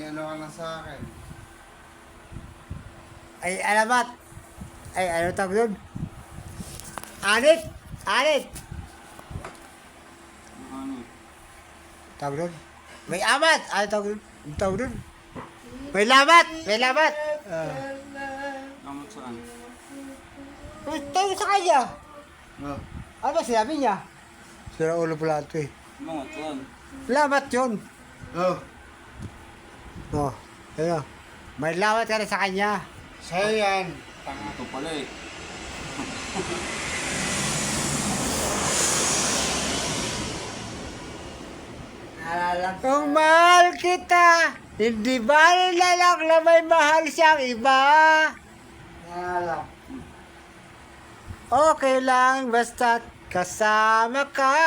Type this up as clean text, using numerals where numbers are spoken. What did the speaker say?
ano ka na sa akin. Ay, alamat. Ay, ano tawag doon? Anit! Anit! Ano? Tawag doon? May amat! Ano tawag doon? Ano tawag doon? May lamat! May lamat! Kamot saan? Tayo sa kanya! Oh. Ano ba sinabi niya? Sira ulo pala ito eh. Kamot saan? Lamat yun! Oh. Oh, ayun. May lamat ka na sa kanya. Sa'yo yan. Tanga. Ito pala eh. Kung mahal kita, hindi ba lalak na may mahal siyang iba? Okay lang, basta't kasama ka.